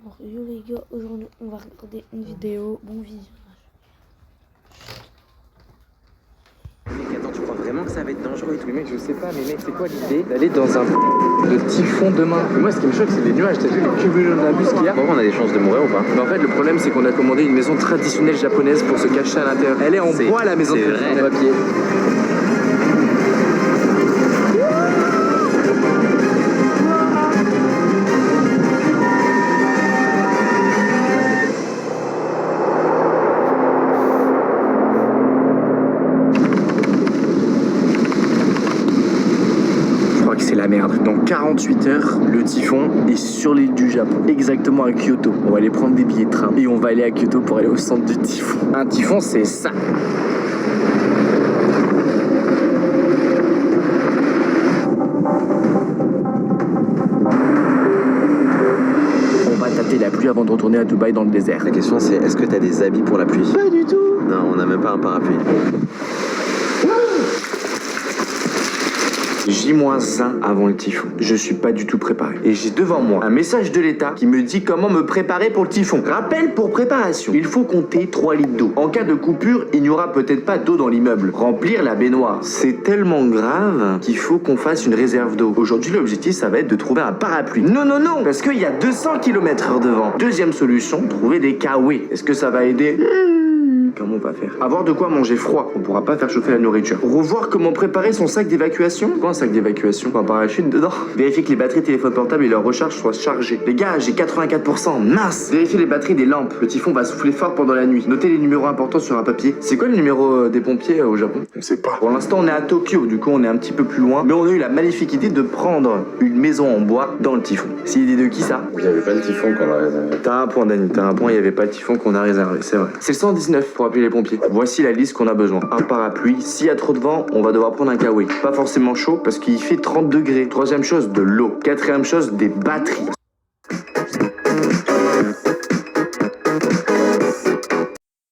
Alors yo les gars, aujourd'hui on va regarder une vidéo, bon visionnage. Attends, tu crois vraiment que ça va être dangereux et tout? Mais mec, je sais pas, mais mec, c'est quoi l'idée d'aller dans un de typhon demain? Mais moi, ce qui me choque, c'est les nuages. T'as vu les cumulonimbus qu'il y a? Bon, on a des chances de mourir ou pas? Mais en fait, le problème, c'est qu'on a commandé une maison traditionnelle japonaise pour se cacher à l'intérieur. Elle est en bois, la maison de papier. C'est la merde. Dans 48 heures, le typhon est sur l'île du Japon, exactement à Kyoto. On va aller prendre des billets de train et on va aller à Kyoto pour aller au centre du typhon. Un typhon, c'est ça. On va tâter la pluie avant de retourner à Dubaï dans le désert. La question c'est, est-ce que t'as des habits pour la pluie? Pas du tout. Non, on n'a même pas un parapluie. J-1 avant le typhon. Je suis pas du tout préparé. Et j'ai devant moi un message de l'État qui me dit comment me préparer pour le typhon. Rappel pour préparation. Il faut compter 3 litres d'eau. En cas de coupure, il n'y aura peut-être pas d'eau dans l'immeuble. Remplir la baignoire. C'est tellement grave qu'il faut qu'on fasse une réserve d'eau. Aujourd'hui, l'objectif, ça va être de trouver un parapluie. Non, non, non, parce qu'il y a 200 km/h devant. Deuxième solution, trouver des kawaii. Est-ce que ça va aider? Comment on va faire? Avoir de quoi manger froid, on pourra pas faire chauffer la nourriture. Revoir comment préparer son sac d'évacuation. Quoi un sac d'évacuation? Un parachute dedans? Vérifier que les batteries téléphone portable et leur recharge soient chargées. Les gars, j'ai 84%, mince! Vérifier les batteries des lampes. Le typhon va souffler fort pendant la nuit. Notez les numéros importants sur un papier. C'est quoi le numéro des pompiers au Japon? Je sais pas. Pour l'instant, on est à Tokyo, du coup on est un petit peu plus loin. Mais on a eu la maléfique idée de prendre une maison en bois dans le typhon. C'est l'idée de qui ça? Il n'y avait pas le typhon qu'on a réservé. T'as un point, Dani, t'as un point, il n'y avait pas le typhon qu'on a réservé, c'est vrai. C'est le 119 pour appeler les pompiers. Voici la liste qu'on a besoin. Un parapluie, s'il y a trop de vent, on va devoir prendre un kawaii. Pas forcément chaud parce qu'il fait 30 degrés. Troisième chose, de l'eau. Quatrième chose, des batteries.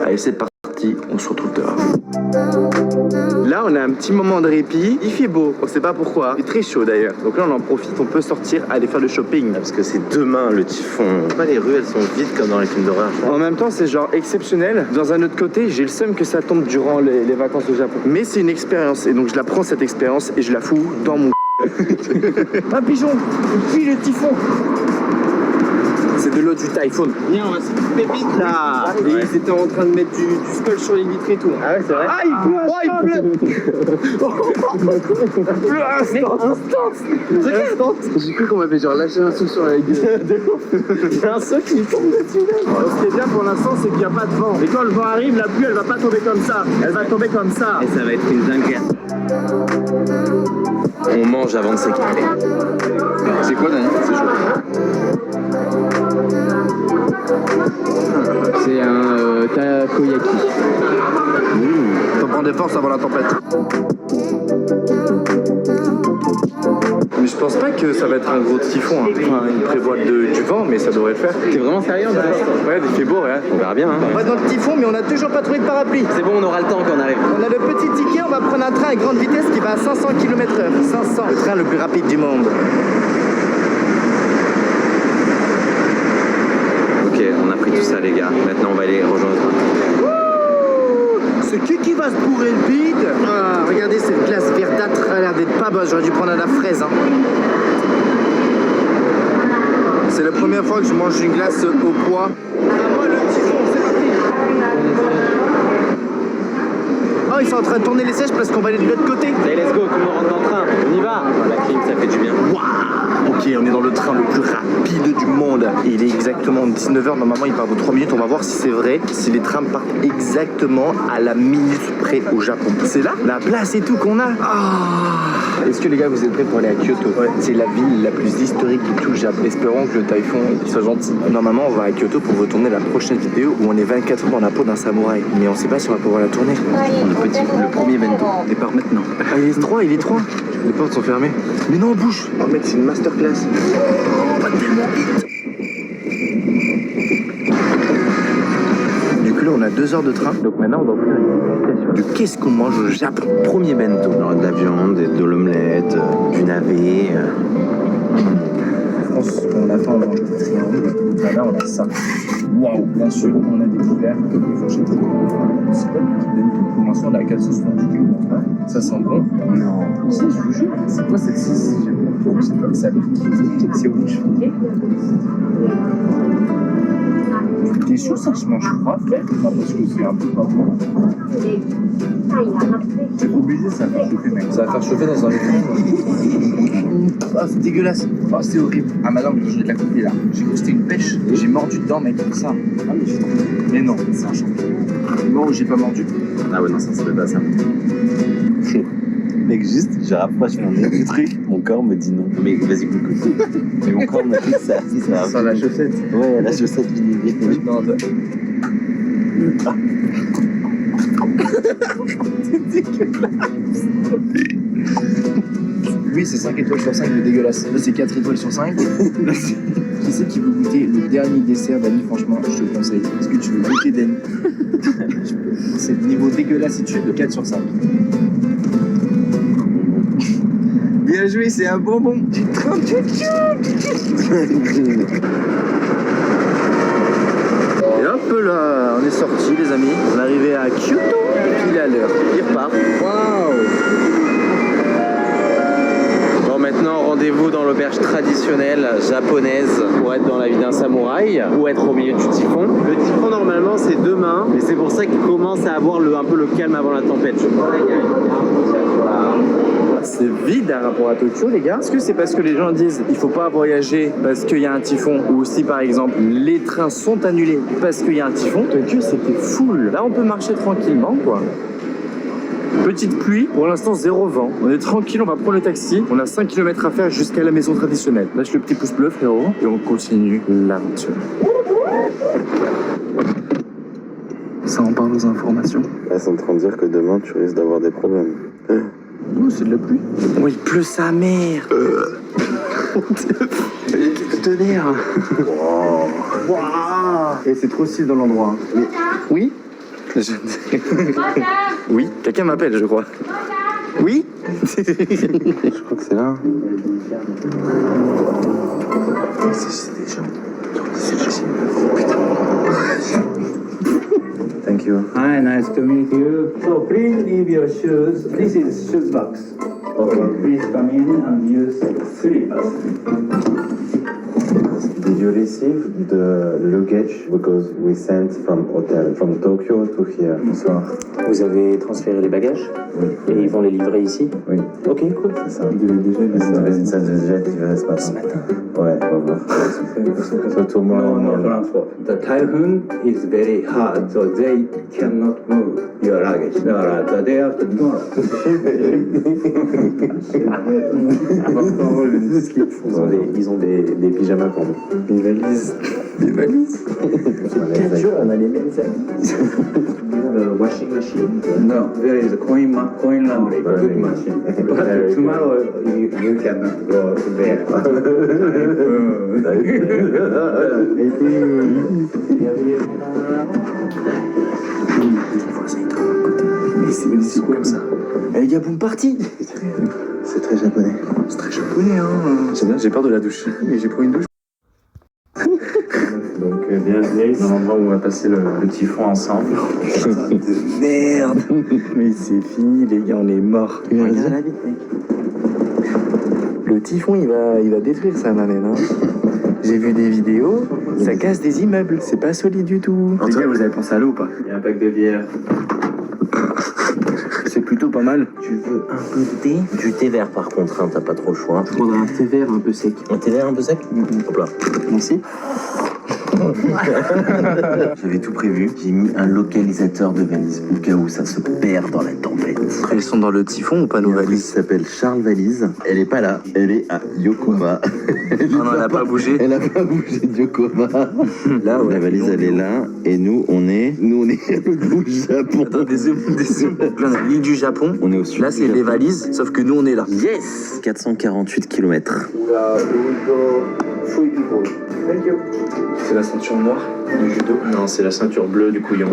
Allez, c'est parti, on se retrouve dehors. Là, on a un petit moment de répit. Il fait beau, on sait pas pourquoi. Il est très chaud d'ailleurs. Donc là, on en profite, on peut sortir, aller faire le shopping. Parce que c'est demain le typhon. Pas les rues, elles sont vides comme dans les films d'horreur. En même temps, c'est genre exceptionnel. Dans un autre côté, j'ai le seum que ça tombe durant les vacances au Japon. Mais c'est une expérience, et donc je la prends cette expérience et je la fous dans mon un pigeon, puis le typhon. C'est de l'eau du typhon. Viens, on va se pépite là. Et ils étaient en train de mettre du scotch sur les vitres et tout. Ah ouais, c'est vrai. Ah, il pleut. Instant. J'ai cru qu'on m'avait genre lâché un saut sur la gueule. Il y a un saut qui tombe dessus. Ce qui est bien pour l'instant, c'est qu'il n'y a pas de vent. Et quand le vent arrive, la pluie, elle va pas tomber comme ça. Elle va tomber comme ça. Et ça va être une dinguerie. On mange avant de s'équiper. C'est quoi, Dani? C'est chaud. C'est un takoyaki. T'en prends des forces avant la tempête. Mais je pense pas que ça va être un gros typhon. Hein. Enfin, il prévoit du vent, mais ça devrait le faire. T'es vraiment sérieux? Ouais, il fait beau, ouais. On verra bien. Hein. On va dans le typhon, mais on a toujours pas trouvé de parapluie. C'est bon, on aura le temps quand on arrive. On a le petit ticket, on va prendre un train à grande vitesse qui va à 500 km/h. 500, le train le plus rapide du monde. Ok, on a pris tout ça les gars. Maintenant on va aller rejoindre le train. C'est qui va se bourrer le bide? Ah, regardez cette glace verdâtre, elle a l'air d'être pas bonne, j'aurais dû prendre à la fraise. Hein. C'est la première fois que je mange une glace au pois. Moi le typhon, c'est parti. Oh, ils sont en train de tourner les sièges parce qu'on va aller de l'autre côté. Allez, let's go, tout le monde rentre dans le train. On y va. La clim, ça fait du bien. Waouh. Ok, on est dans le train le plus rapide du monde. Et il est exactement 19h, normalement il part de 3 minutes. On va voir si c'est vrai, si les trams partent exactement à la minute près au Japon. C'est là la place et tout qu'on a. Ah. Est-ce que les gars vous êtes prêts pour aller à Kyoto? Ouais. C'est la ville la plus historique de tout le Japon. Espérons que le typhon soit gentil. Normalement on va à Kyoto pour retourner la prochaine vidéo où on est 24 heures dans la peau d'un samouraï. Mais on sait pas si on va pouvoir la tourner. On est petit, le premier bento. Départ maintenant. Ah, il est 3, il est 3. Les portes sont fermées. Mais non, bouge. Oh mec, c'est une masterclass. Oh, pas tellement vite. Du coup là on a 2 heures de train. Donc maintenant on doit faire une dégustation de qu'est-ce qu'on mange au Japon. Premier bento. Alors, de la viande, de l'omelette, du navet. France, on a faim, on mange. bah là, on a ça. Waouh. Bien sûr, on a découvert que les fourchettes. C'est pas lui qui donne pour l'instant la 470. Ça sent bon. Non. Si, je vous jure. C'est quoi cette sauce? Je sais pas que ça pique. C'est rouge. T'es sûr ça se mange froid, frère? Pas parce que c'est un peu pas bon. C'est obligé, ça va faire chauffer, mec. Ça va faire chauffer dans un micro. Ah, c'est dégueulasse. Oh, c'est horrible. Ah, madame, je vais te la couper là. J'ai cru que c'était une pêche et j'ai mordu dedans, mec, comme ça. Ah, mais j'ai trop. Mais non, c'est un champignon. Non, j'ai pas mordu. Ah ouais, non, ça serait pas ça. Mec, juste, je rapproche mon nez du truc, mon corps me dit non. Mais vas-y, coucou. Mais mon corps me dit que ça. Ça sent la chaussette. Ouais, la chaussette vinaigrée. Non, toi. Ah. C'est dégueulasse. Lui, c'est 5 étoiles sur 5 de dégueulasse. Là, c'est 4 étoiles sur 5. Qui c'est qui veut goûter le dernier dessert, Dani? Franchement, je te le conseille. Est-ce que tu veux goûter, Dani? C'est le niveau dégueulassitude de 4 sur 5. Bien joué, c'est un bonbon du train de Et hop là, on est sorti les amis. On est arrivé à Kyoto, pile à l'heure. Il repart. Waouh! Bon, maintenant, rendez-vous dans l'auberge traditionnelle japonaise pour être dans la vie d'un samouraï ou être au milieu du typhon. Le typhon, normalement, c'est demain, mais c'est pour ça qu'il commence à avoir un peu le calme avant la tempête. Je crois qu'il y a un C'est vide à rapport à Tokyo, les gars. Est-ce que c'est parce que les gens disent il faut pas voyager parce qu'il y a un typhon, ou si par exemple les trains sont annulés parce qu'il y a un typhon? Tokyo, c'était full. Là, on peut marcher tranquillement, quoi. Petite pluie, pour l'instant 0 vent. On est tranquille, on va prendre le taxi. On a 5 km à faire jusqu'à la maison traditionnelle. Lâche le petit pouce bleu, frérot, et on continue l'aventure. Ça en parle aux informations. Elles sont en train de dire que demain, tu risques d'avoir des problèmes. Oh, c'est de la pluie. Oh, il pleut sa mère. Le tonnerre. Wow. Et c'est trop stylé dans l'endroit. Mais... Oui. Oui, quelqu'un m'appelle, je crois. Oui. Je crois que c'est là. C'est des gens. Thank you. Hi, nice to meet you. So please leave your shoes. This is shoes box. Okay. Please come in and use slippers. Did you receive the luggage because we sent from hotel from Tokyo to here? Bonsoir. Vous avez transféré les bagages? Oui. Et ils vont les livrer ici? Oui. Ok, cool. C'est ça. Ça devait déjà livré ce matin. Ce matin. Ouais, on va voir. So tomorrow morning. Transfer. The typhoon is very hard, so they cannot move your luggage. The day after tomorrow. Ils ont des pyjamas pour nous. Des valises. Des valises. 4 jours, on a les mêmes amis. The washing machine. No, there is a coin laundry, good machine. But tomorrow you cannot go there. Mais c'est comme ça. Eh les gars, boum parti. C'est très japonais. C'est très japonais, hein. C'est bien, j'ai peur de la douche. Mais j'ai pris une douche. Donc, bienvenue dans l'endroit où on va passer le typhon ensemble. Putain de merde. Mais c'est fini, les gars, on est morts. Regarde la vie, mec. Le typhon, il va détruire ça, ma mère. Hein. J'ai vu des vidéos, ça casse des immeubles. C'est pas solide du tout. Les gars, vous avez pensé à l'eau ou pas? Il y a un pack de bière. C'est plutôt pas mal. Tu veux un peu de thé? Du thé vert par contre, hein, t'as pas trop le choix. Je prendrais un thé vert un peu sec. Un thé vert un peu sec? Hop là. Merci. J'avais tout prévu. J'ai mis un localisateur de valise au cas où ça se perd dans la tempête. Elles sont dans le typhon ou pas, nos Elle valises? s'appelle Charles Valise. Elle est pas là. Elle est à Yokohama. Non, elle a pas bougé. Elle a pas bougé de Yokohama. Là, la valise, elle est là. Et nous, on est au Japon. Attends, des zooms. Là, on a l'île du Japon. On est au sud. Là, c'est les valises, sauf que nous, on est là. Yes 448 km. C'est la ceinture noire du judo. Non, c'est la ceinture bleue du couillon.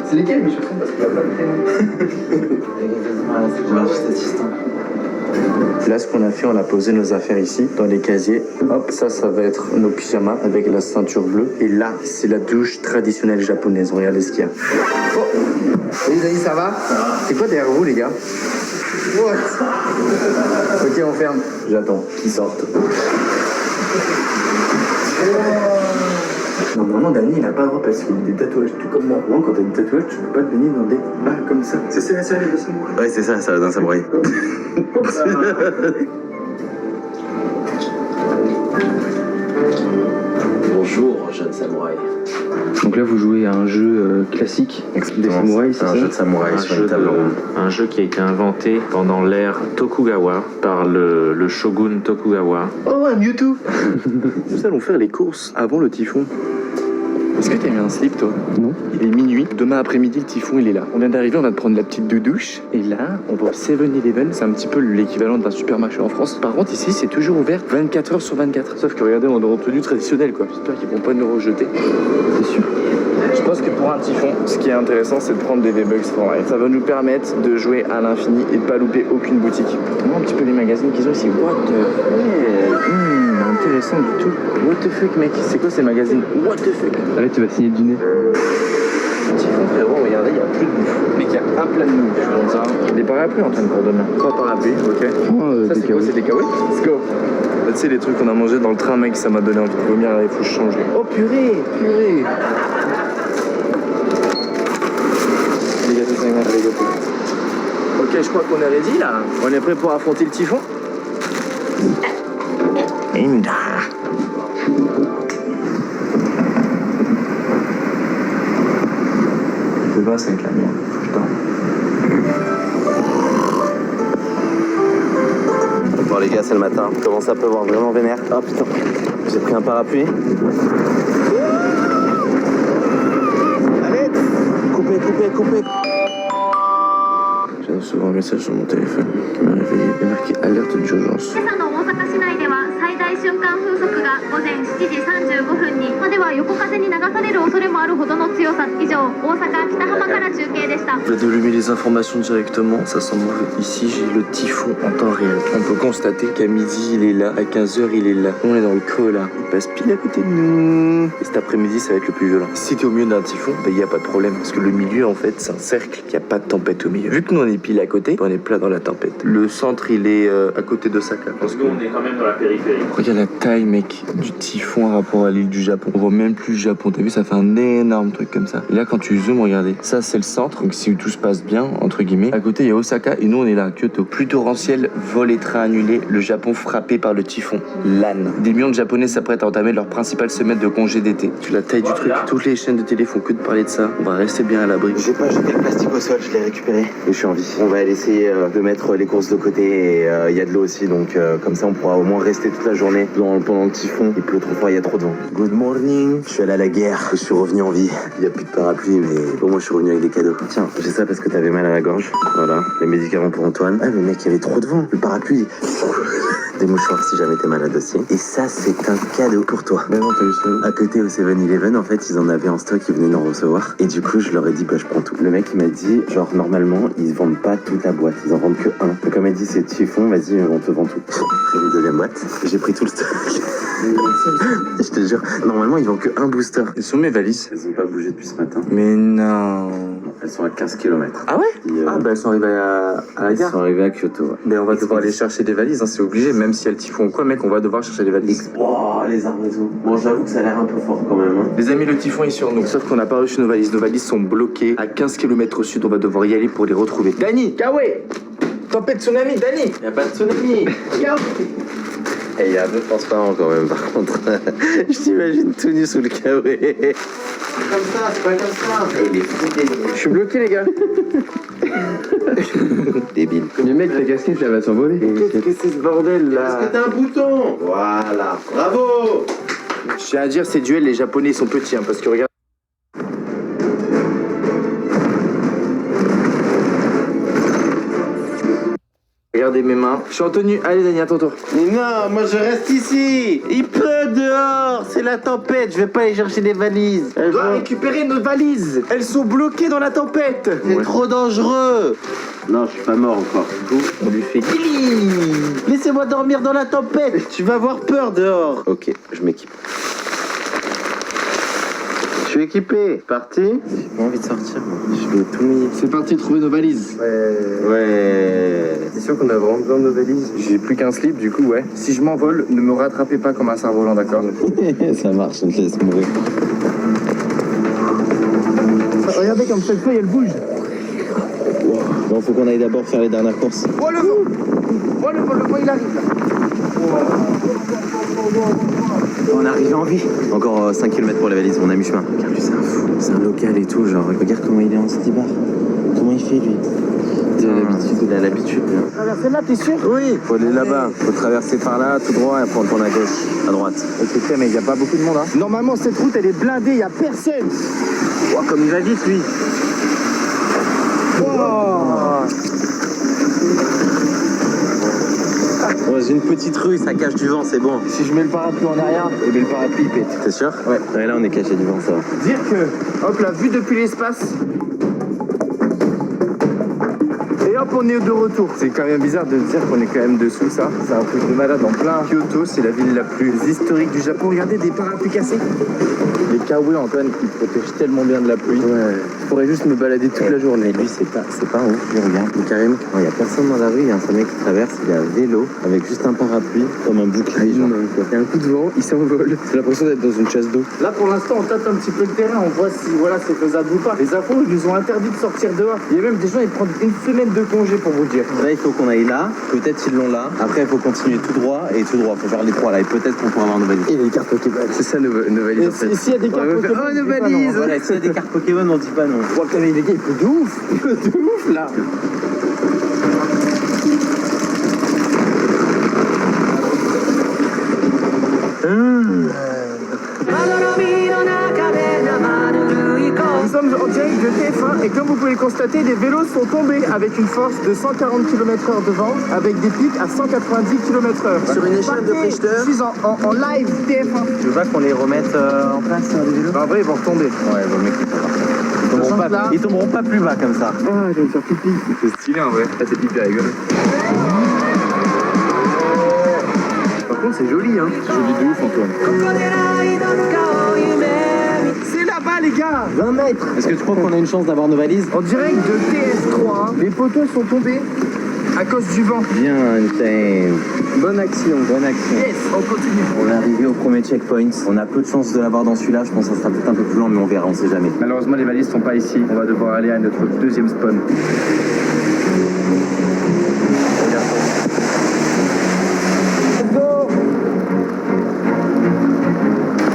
C'est lesquels mes chaussons? Parce qu'il y a pas de prénom. Je vais assistant. Là, ce qu'on a fait, on a posé nos affaires ici, dans les casiers. Hop, ça va être nos pyjamas avec la ceinture bleue. Et là, c'est la douche traditionnelle japonaise. Regardez ce qu'il y a. Oh, les amis, ça va? C'est quoi derrière vous, les gars? What? Ok, on ferme. J'attends qu'ils sortent. Normalement, Dany, il a pas le droit parce qu'il a des tatouages, tout comme moi. Moi, quand t'as des tatouages, tu peux pas te baigner dans des balles comme ça. C'est la salle de samouraï. Ouais, c'est ça, la salle d'un samouraï. Bonjour, jeune samouraï. Donc là, vous jouez à un jeu classique des samouraïs, c'est ça? Un jeu de samouraï sur une table ronde. Un jeu qui a été inventé pendant l'ère Tokugawa par le shogun Tokugawa. Oh, un Mewtwo. Nous allons faire les courses avant le typhon. Est-ce que t'as mis un slip, toi? Non. Il est minuit. Demain après-midi, le typhon, il est là. On vient d'arriver, on va prendre la petite douche. Et là, on va au 7-Eleven. C'est un petit peu l'équivalent d'un supermarché en France. Par contre, ici, c'est toujours ouvert 24 heures sur 24. Sauf que regardez, on est en tenue traditionnelle, quoi. J'espère qu'ils vont pas nous rejeter. C'est sûr. Je pense que pour un typhon, ce qui est intéressant, c'est de prendre des V-Bucks for life. Ça va nous permettre de jouer à l'infini et de pas louper aucune boutique. Moi, un petit peu les magazines qu'ils ont ici. What the fuck? Intéressant du tout. What the fuck, mec? C'est quoi ces magazines? What the fuck? Allez, tu vas signer du nez. Typhon, frérot, regardez, il y a plus de bouffe. Mec, il y a un plein de nouilles, je pense. Hein. Des parapluies en train de pour demain. 3 parapluies, ok. Ça, c'est quoi? C'est des kawaii? Let's go. Bah, tu sais, les trucs qu'on a mangés dans le train, mec, ça m'a donné envie de vomir. Là, il faut changer. Oh purée, purée. Les gâteaux 50, les gâteaux. Ok, je crois qu'on est ready là. On est prêt pour affronter le typhon? Inda. Je vais avec la mienne. Putain. Bon les gars, c'est le matin. Commence à pleuvoir vraiment vénère. Oh putain, j'ai pris un parapluie. Allez, coupez. Je viens de recevoir un message sur mon téléphone qui m'a réveillé. Il y a marqué alerte d'urgence. 今朝の大阪市内では最大瞬間風速が午前7時35分にまでは横風に流される恐れもあるほどの強さ。以上、大阪北浜から中継でした。 Je vais délumer les informations directement, ça sent mauvais. Ici, j'ai le typhon en temps réel. On peut constater qu'à midi, il est là, à 15h, il est là. On est dans le creux là. Il passe pile à côté de nous. Et cet après-midi, ça va être le plus violent. Si t'es au milieu d'un typhon, bah y a pas de problème. Parce que le milieu, en fait, c'est un cercle. Il y a pas de tempête au milieu. Vu que nous, on est pile à côté, on est plat dans la tempête. Le centre, il est à côté d'Osaka. Parce que On est quand même dans la périphérie. regarde la taille, mec, du typhon par rapport à l'île du Japon. On voit même plus le Japon. T'as vu, ça fait un énorme truc comme ça. Et là, quand tu zoomes, regardez. Ça, c'est le centre. Donc, si tout se passe bien, entre guillemets. À côté, il y a Osaka. Et nous, on est là, à Kyoto. Pluie torrentielle, vol et train annulés. Le Japon frappé par le typhon. L'âne. Des millions de Japonais s'apprêtent à entamer leur principale semaine de congé d'été. Tu la taille du truc. Toutes les chaînes de télé font que de parler de ça. On va rester bien à l'abri. J'ai pas jeté le plastique au sol, je l'ai récupéré. Et je suis en vie. On va aller essayer de mettre les courses de côté et il y a de l'eau aussi, donc comme ça on pourra au moins rester toute la journée pendant le typhon. Il pleut trop fort, il y a trop de vent. Good morning. Je suis allé à la guerre, je suis revenu en vie. Il y a plus de parapluie, mais au moins je suis revenu avec des cadeaux. Tiens, j'ai ça parce que t'avais mal à la gorge. Voilà, les médicaments pour Antoine. Ah mais mec, il y avait trop de vent. Le parapluie. Des mouchoirs si jamais t'es malade aussi. Et ça, c'est un cadeau pour toi. Ben non, t'as eu ça. À côté au 7-Eleven, en fait, ils en avaient en stock, ils venaient d'en recevoir. Et du coup, je leur ai dit, bah, je prends tout. Le mec, il m'a dit, genre, normalement, ils vendent pas toute la boîte, ils en vendent que un. Donc, comme elle dit, c'est typhon, vas-y, on te vend tout. J'ai pris une deuxième boîte, j'ai pris tout le stock. Je te jure, normalement, ils vendent que un booster. Ils sont mes valises. Elles ont pas bougé depuis ce matin. Mais non. Elles sont à 15 km. Ah ouais? Et, Ah bah elles sont arrivées à la elles gare. sont arrivées à Kyoto, ouais. Mais on va devoir aller chercher des valises, hein, c'est obligé. Même si y a le typhon ou quoi, mec, on va devoir chercher des valises. Oh, les arbres et tout. Bon, j'avoue que ça a l'air un peu fort quand même. Hein. Les amis, le typhon est sur nous. Sauf qu'on n'a pas reçu nos valises. Nos valises sont bloquées à 15 km au sud. On va devoir y aller pour les retrouver. Dany, Kawaii, tempête tsunami, Dany. Y a pas de tsunami. Et il y a un peu transparent quand même, par contre. Je t'imagine tout nu sous le kawaii. C'est comme ça, c'est pas comme ça. Et il est fou. Je suis bloqué, les gars. Débile. Mais mec, ta casquette, elle va s'envoler. Qu'est-ce que c'est ce bordel là? Est-ce que t'as un bouton? Voilà. Bravo. Je tiens à dire, ces duels, les Japonais, ils sont petits, hein, parce que regarde. regardez mes mains. Je suis en tenue. Allez, Dani, à ton tour. Mais non, moi je reste ici. Il pleut dehors, c'est la tempête. Je vais pas aller chercher des valises. On doit récupérer nos valises. Elles sont bloquées dans la tempête. C'est trop dangereux. Non, je suis pas mort encore. Du coup, on lui fait laissez-moi dormir dans la tempête. Tu vas avoir peur dehors. Ok, je m'équipe. Je suis équipé. Parti. J'ai pas envie de sortir. Je vais tout mouiller. C'est parti trouver nos valises. Ouais. C'est sûr qu'on a vraiment besoin de nos valises. J'ai plus qu'un slip, du coup, ouais. Si je m'envole, ne me rattrapez pas comme un cerf-volant, d'accord? Ça marche, on te laisse mourir. Regardez comme cette feuille, elle bouge. Bon, faut qu'on aille d'abord faire les dernières courses. Oh le vent! Oh le vent, il arrive là. On est arrivé en vie. Encore 5 km pour la valise, on a mi-chemin. Regarde lui, c'est un fou. C'est un local et tout, genre, regarde comment il est en ski bar. Comment il fait, lui? Il a l'habitude. Traverser là, t'es sûr? Oui, faut aller là-bas. Faut traverser par là, tout droit, et après on tourne à gauche, à droite. Ok, mais il n'y a pas beaucoup de monde, hein. Normalement, cette route, elle est blindée, il n'y a personne. Oh, comme il va vite, lui. Dans une petite rue, ça cache du vent, c'est bon. Si je mets le parapluie en arrière, et bien le parapluie il pète. T'es sûr? Ouais. Ouais, là on est caché du vent, ça va. Dire que, hop là, vue depuis l'espace. Et hop, on est de retour. C'est quand même bizarre de dire qu'on est quand même dessous, ça. C'est un truc de malade en plein Kyoto, c'est la ville la plus historique du Japon. Regardez, des parapluies cassés. Les kawaii, Antoine, qui protègent tellement bien de la pluie. Ouais. Je pourrais juste me balader toute la journée. Lui, c'est pas un ouf, lui, regarde. Il carrément, il y a personne dans la rue, il y a un mec qui traverse, il est à vélo, avec juste un parapluie, comme un bouclier. Il y a un coup de vent, il s'envole. J'ai l'impression d'être dans une chasse d'eau. Là, pour l'instant, on tâte un petit peu le terrain, on voit si voilà, c'est faisable ou pas. Les infos, ils nous ont interdit de sortir dehors. Il y a même des gens, ils prennent une semaine de congé pour vous dire. Là, il faut qu'on aille là, peut-être ils l'ont là. Après, il faut continuer tout droit et tout droit. Faut faire les trois là, et peut-être qu'on pourra avoir nos valises. Et les cartes Pokémon. C'est ça, nos valises. S'il y a des cartes Pokémon, nos valises. Voilà, s'il y a des cartes Pokémon, on dit pas non. Oh, mais les gars, il peut de ouf. Il peut de ouf, là. Nous sommes en direct de TF1 et comme vous pouvez le constater, les vélos sont tombés avec une force de 140 km/h de vent, avec des pics à 190 km/h. Sur une échelle de Richter. Je suis en live TF1. Tu veux pas qu'on les remette en place, les vélos? En vrai, ils vont retomber. Ouais, vaut mieux qu'ils tombent pas. Ils tomberont pas plus bas comme ça. Ah, je vais me faire pipi. C'est stylé en vrai. Ah, c'est hyper rigolo. Par contre, c'est joli, hein. C'est joli de ouf, Antoine. C'est là-bas, les gars. 20 mètres. Est-ce que tu crois qu'on a une chance d'avoir nos valises? En direct de TS3, les poteaux sont tombés à cause du vent. Bien, Time. Bonne action. Bonne action. Yes, on continue. On est arrivé au premier checkpoint. On a peu de chance de l'avoir dans celui-là. Je pense que ça sera peut-être un peu plus lent, mais on verra, on sait jamais. Malheureusement, les valises sont pas ici. On va devoir aller à notre deuxième spawn.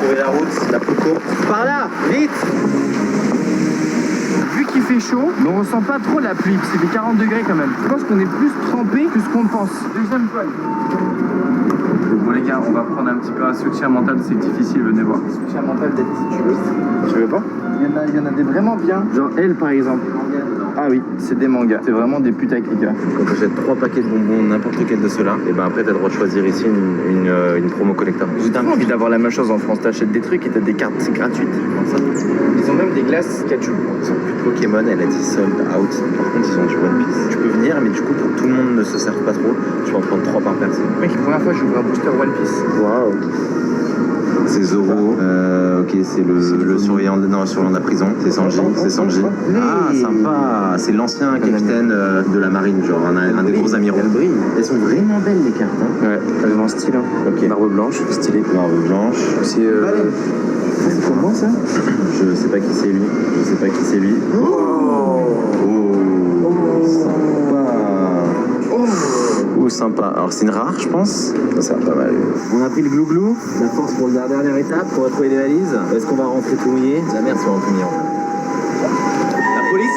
Trouver la route la plus courte. Par là, vite. Vu qu'il fait chaud, mais on ressent pas trop la pluie, c'est des 40 degrés quand même. Je pense qu'on est plus trempé que ce qu'on pense. Deuxième fois. Bon les gars, on va prendre un petit peu un soutien mental, c'est difficile, venez voir. Soutien mental d'être si tu veux. Tu veux pas? Il y en a des vraiment bien. Genre elle par exemple. Ah oui, c'est des mangas. C'est vraiment des putaclic. Quand tu achètes 3 paquets de bonbons, n'importe lequel de ceux-là, et ben après t'as le droit de choisir ici une promo collector. J'ai tellement envie d'avoir la même chose en France. T'achètes des trucs et t'as des cartes gratuites. Ils ont même des glaces ketchup. Ils ont plus de Pokémon, elle a dit sold out. Par contre, ils ont du One Piece. Tu peux venir, mais du coup, pour que tout le monde ne se serve pas trop, tu vas en prendre 3 par personne. Mec, la première fois, j'ouvre un booster One Piece. Waouh! C'est Zoro. Ok, c'est le surveillant de la prison. C'est Sanji. Ah, sympa. C'est l'ancien capitaine de la marine, genre un des gros amiraux. Elles sont vraiment belles les cartes. Hein. Ouais, elles ont un style. Hein. Ok. Barbe blanche, stylé. Barbe blanche. C'est comment ça? Je sais pas qui c'est lui. Sympa. Alors c'est une rare, je pense. Ça va pas mal. On a pris le glouglou, la force pour la dernière étape, pour retrouver les valises. Est-ce qu'on va rentrer tout mouillé? La merde, c'est tout mouillé. La police?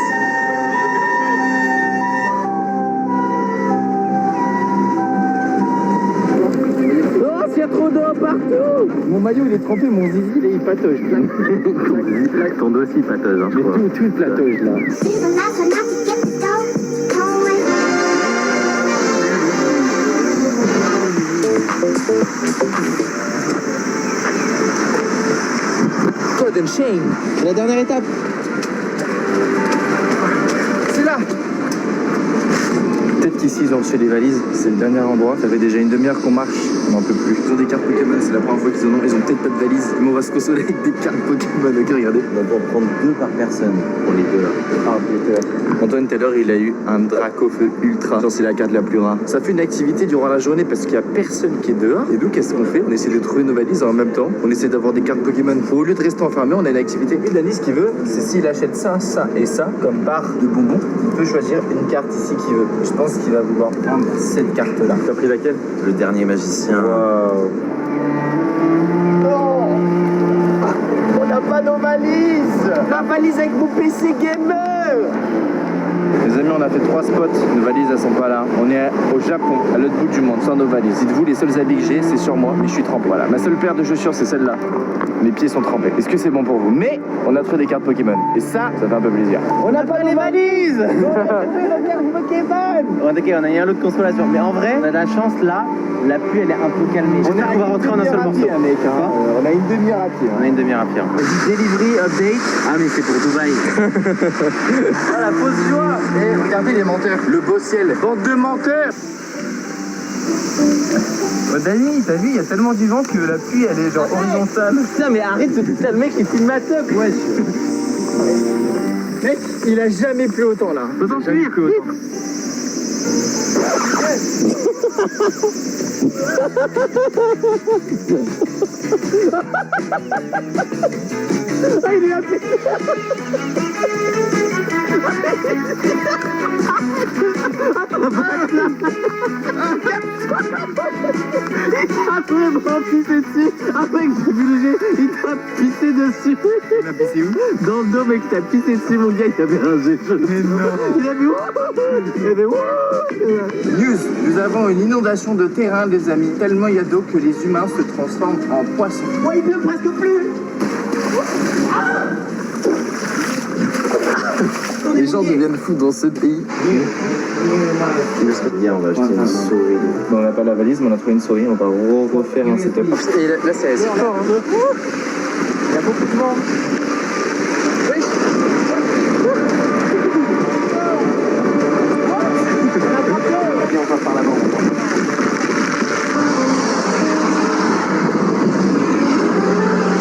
Oh, s'il y a trop d'eau partout! Mon maillot il est trempé, mon zizi il patauge. Ton dos aussi patauge, hein, je crois. Tout il patauge là. Golden Chain. C'est la dernière étape. C'est là. Peut-être qu'ici ils ont reçu les valises, c'est le dernier endroit. Ça fait déjà une demi-heure qu'on marche, on n'en peut plus. Ils ont des cartes Pokémon, c'est la première fois qu'ils en ont. Ils ont peut-être pas de valises, mais on va se consoler avec des cartes Pokémon. Ok, regardez. On va pouvoir prendre 2 par personne pour les 2 là. Antoine, tout à l'heure, il a eu un Dracofeu Ultra. Genre, c'est la carte la plus rare. Ça fait une activité durant la journée parce qu'il y a personne qui est dehors. Et nous, qu'est-ce qu'on fait? On essaie de trouver nos valises en même temps. On essaie d'avoir des cartes Pokémon. Au lieu de rester enfermé, on a une activité. Et Dani, ce qu'il veut, c'est s'il achète ça, ça et ça comme barre de bonbons, il peut choisir une carte ici qu'il veut. Je pense qu'il va vouloir prendre cette carte-là. T'as pris laquelle? Le dernier magicien. Waouh. Non, on n'a pas nos valises. La valise avec mon PC gamer. Les amis, on a fait 3 spots, nos valises elles sont pas là. On est au Japon, à l'autre bout du monde, sans nos valises. Dites-vous, les seuls habits que j'ai, c'est sur moi, mais je suis trempé. Voilà, ma seule paire de chaussures, c'est celle-là. Mes pieds sont trempés. Est-ce que c'est bon pour vous? Mais on a trouvé des cartes Pokémon. Et ça fait un peu plaisir. On n'a pas les valises. On a trouvé la carte Pokémon. Ok, on a eu un lot de consolation. Mais en vrai, on a de la chance là, la pluie elle est un peu calmée. J'espère qu'on va rentrer en un seul morceau. Mec, hein. On a une demi-heure à pied. On a une demi-heure à pied. Delivery update. Ah, mais c'est pour Dubaï. Ah, la fausse joie. Et regardez les menteurs. Le beau ciel. Bande de menteurs. Oh, Dani, t'as vu, il y a tellement du vent que la pluie elle est genre horizontale. Putain, mais arrête, c'est le mec qui filme ma teuf, wesh. Mec, il a jamais plu autant là. Autant pire. Ah, il est là. Il t'a pissé dessus. Il a pissé où? Dans le dos, mec, t'as pissé dessus, mon gars, il avait un jet. Mais non. Il a vu. Il avait. News, nous avons une inondation de terrain, les amis. Tellement il y a d'eau que les humains se transforment en poissons. Oh, il pleut presque plus. Les gens deviennent fous dans ce pays. Bien, on va acheter une souris. Bon, on n'a pas la valise, mais on a trouvé une souris. On va refaire un setup. Et là c'est assez fort. Hein. Il y a beaucoup de vent. Oui. Et on passe par là-bas.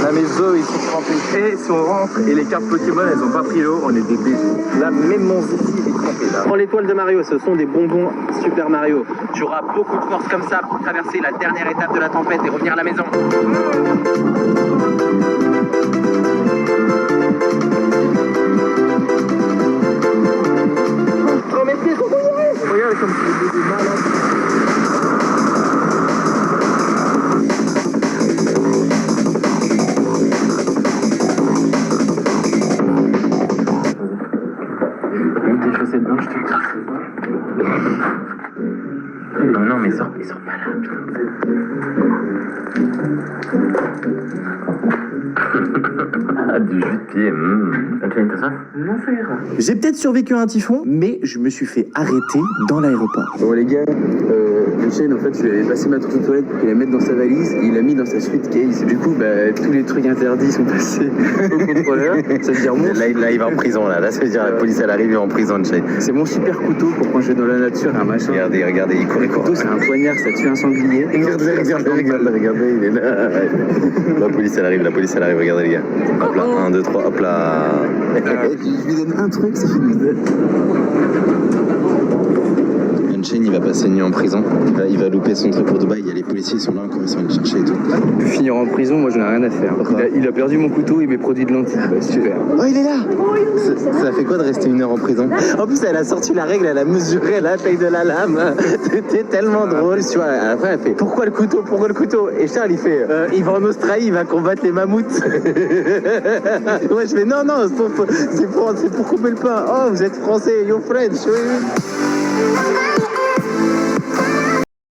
Là, mes os, ils sont trempés. Et si on rentre et les cartes Pokémon, elles ont pas pris l'eau, on est des bébés. Là, même mon Zizi, il est trempé là. Prends l'étoile de Mario, ce sont des bonbons Super Mario. Tu auras beaucoup de force comme ça pour traverser la dernière étape de la tempête et revenir à la maison. Oh, mes pieds sont mouillés. Regarde comme c'est des malades. Non, mais sors pas là, putain. Ah, du jus de pied, t'as ça? Non, frère. J'ai peut-être survécu à un typhon, mais je me suis fait arrêter dans l'aéroport. Bon les gars, le chêne en fait, je lui ai passé ma trousse de toilette pour qu'il la mette dans sa valise et il l'a mis dans sa suitcase. Du coup, tous les trucs interdits sont passés au contrôleur. Ça veut dire mon... Là, il va en prison, là. Là, ça veut dire la police, elle arrive, il va en prison, Shane. C'est mon super couteau pour quand je vais dans la nature, un machin. Regardez, il court. Le couteau, c'est un poignard, ça tue un sanglier. Regardez, il est là. La police, elle arrive, regardez les gars. Hop là, 1, 2, 3, hop là. Je lui donne un truc, c'est fini. Shane, il va passer une nuit en prison. Il va louper son truc pour Dubaï. Il y a les policiers, ils sont là encore, ils sont allés le chercher et tout. Finir en prison, moi, j'en ai rien à faire. Il a perdu mon couteau et mes produits de lentilles. Bah, super. Oh, il est là. Ça fait quoi de rester 1 heure en prison? En plus, elle a sorti la règle, elle a mesuré la taille de la lame. C'était tellement drôle, tu vois. Après, elle fait pourquoi le couteau? Et Charles, il fait il va en Australie, il va combattre les mammouths. Ouais, je fais non, c'est pour couper le pain. Oh, vous êtes français, yo French, oui.